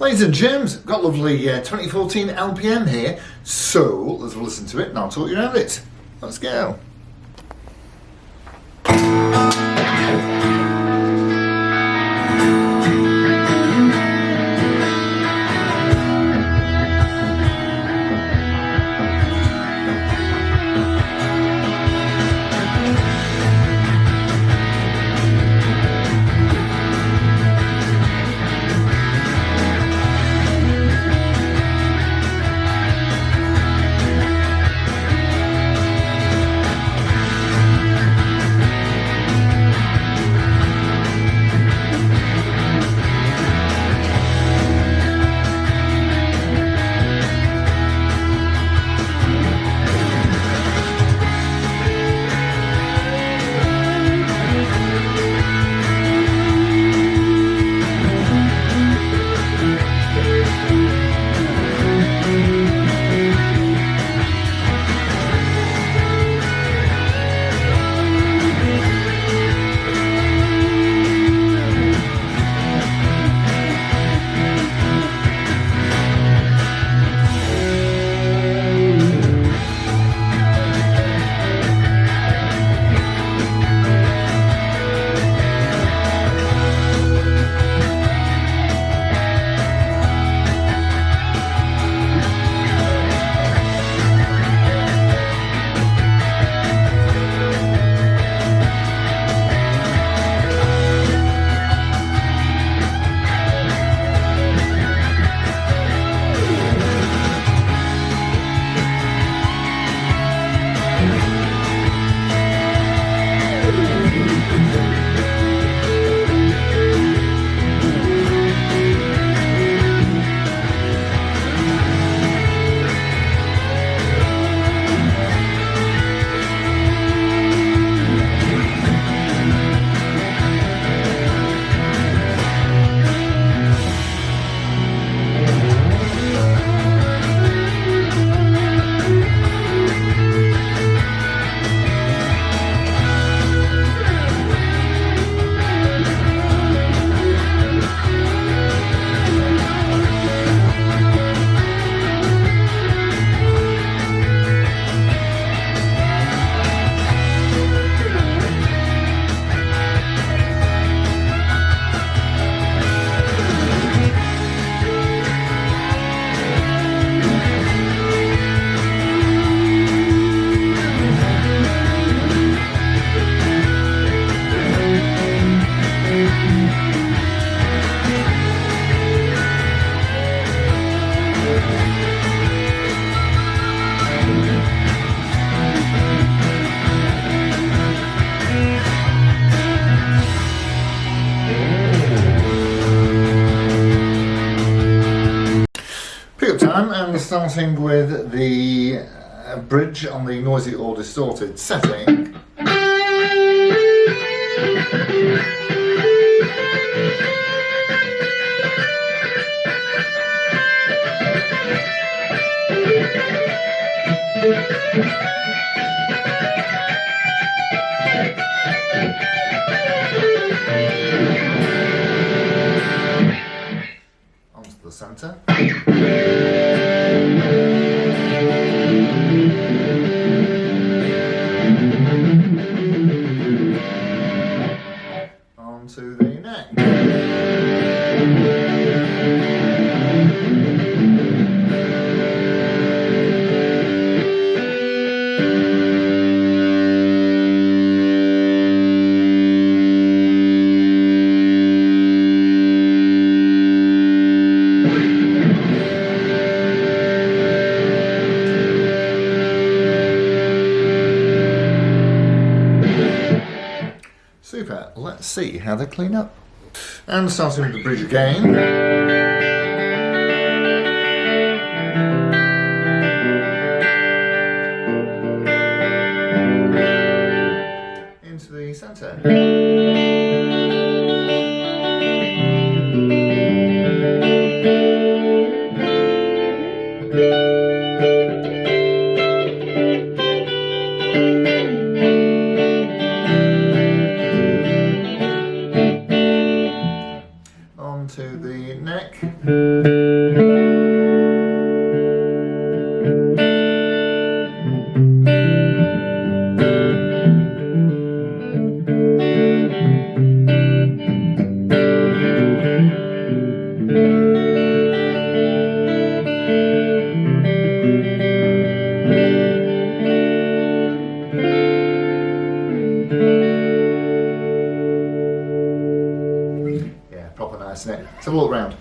Ladies and germs, got lovely 2014 LPM here, so let's listen to it and I'll talk you around it. Let's go. Time, and we're starting with the bridge on the noisy or distorted setting. Onto the centre. Onto the neck. Super, let's see how they clean up. And starting with the bridge again. Into the centre. neck. Proper nice neck. Let's have a look round.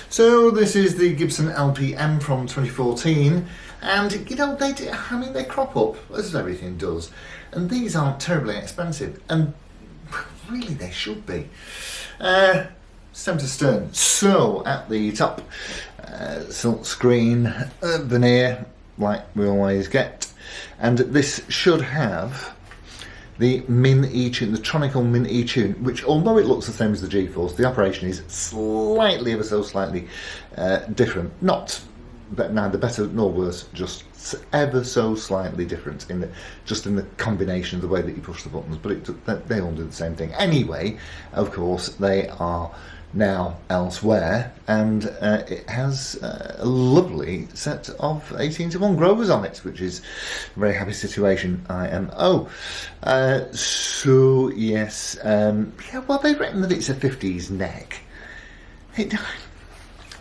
So this is the Gibson LPM from 2014, and you know they crop up as everything does, and these aren't terribly expensive, and really they should be. Stem to stern. So at the top, silk screen veneer like we always get, and this should have the Min E-Tune, the Tronical Min E-Tune, which although it looks the same as the G-Force, the operation is slightly, ever so slightly different. Not neither better nor worse, just ever so slightly different in the combination of the way that you push the buttons, but they all do the same thing. Anyway, of course, they are now elsewhere, and it has a lovely set of 18:1 Grovers on it, which is a very happy situation, IMO. So yes, yeah, well, they reckon that it's a 50s neck. It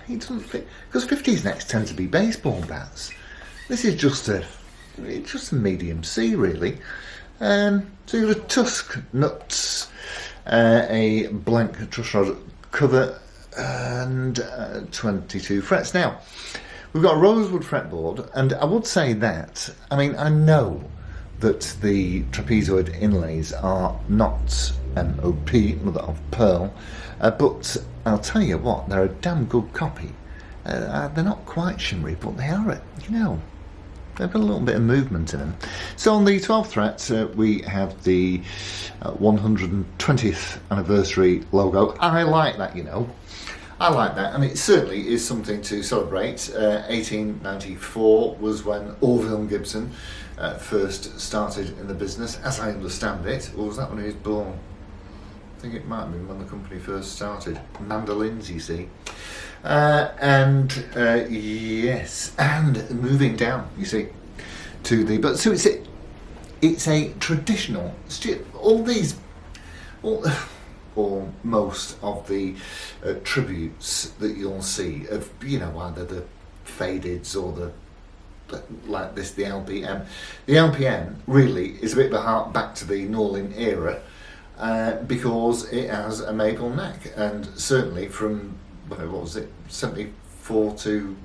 doesn't fit, because 50s necks tend to be baseball bats. This is just a medium C, really. So you've got a tusk nuts, a blank truss rod cover, and 22 frets. Now, we've got a rosewood fretboard, and I would say that, I mean, I know that the trapezoid inlays are not MOP, mother of pearl, but I'll tell you what, they're a damn good copy. They're not quite shimmery, but they are, they've got a little bit of movement in them. So on the 12th fret, we have the 120th anniversary logo. I like that, you know. I like that, and it certainly is something to celebrate. 1894 was when Orville Gibson first started in the business, as I understand it. Or was that when he was born? I think it might have been when the company first started. Mandolins, you see. Yes, and moving down, you see, to the, but so it's a traditional, or most of the tributes that you'll see of, you know, either the fadeds or the like this, the LPM. The LPM really is a bit of a hark back to the Norlin era, because it has a maple neck, and certainly from, what was it, 74 to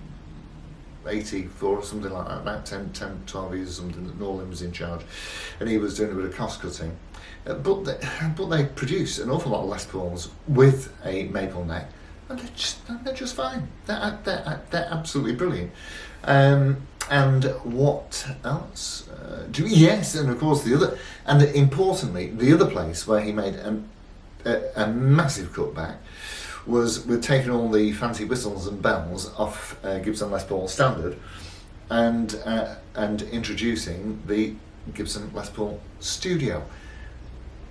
84 or something like that, about 10, 12 years or something, that Norlin was in charge, and he was doing a bit of cost cutting. But they produce an awful lot of Les Pauls with a maple neck, and they're just fine. They're absolutely brilliant. And what else? Yes, and of course the other, and importantly, the other place where he made a massive cutback was with taking all the fancy whistles and bells off Gibson Les Paul standard, and introducing the Gibson Les Paul Studio,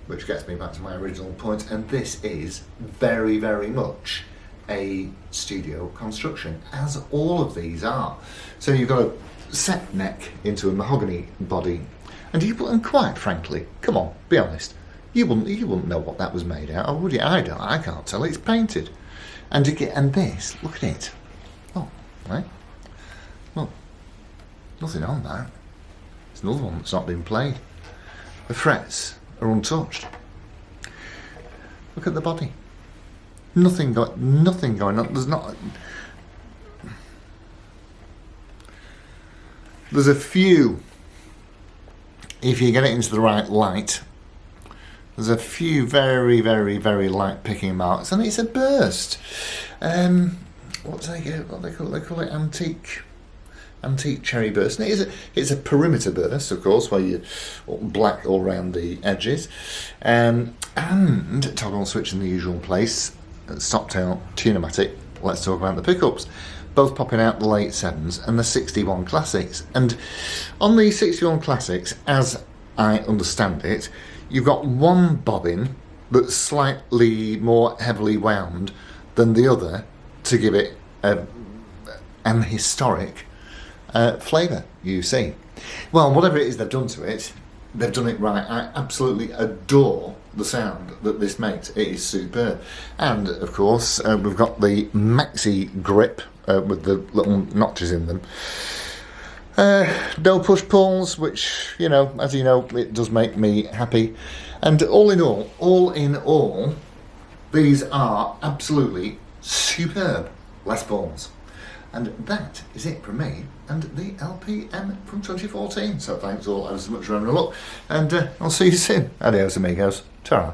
which gets me back to my original point. And this is very, very much a studio construction, as all of these are. So you've got a set neck into a mahogany body, and quite frankly, come on, be honest, you wouldn't know what that was made out of, would you? I can't tell. It's painted, and this, look at it. Oh, right. Well, nothing on that. It's another one that's not been played. The frets are untouched. Look at the body. Nothing going on. There's a few, if you get it into the right light, there's a few very, very, very light picking marks, and it's a burst. What they call it, antique cherry burst. And it's a perimeter burst, of course, where you black all around the edges, and toggle switch in the usual place. Stop-tail tunematic. Let's talk about the pickups. Both popping out the late 7s and the 61 Classics. And on the 61 Classics, as I understand it, you've got one bobbin that's slightly more heavily wound than the other to give it an historic flavour, you see. Well, whatever it is they've done to it, they've done it right. I absolutely adore the sound that this makes. It is superb. And of course we've got the maxi grip with the little notches in them. No push pulls, which, you know, as you know, it does make me happy. And all in all, these are absolutely superb Les Pauls. And that is it from me and the LPM from 2014. So thanks all ever so much for having a look, and I'll see you soon. Adios amigos. Ta-ra.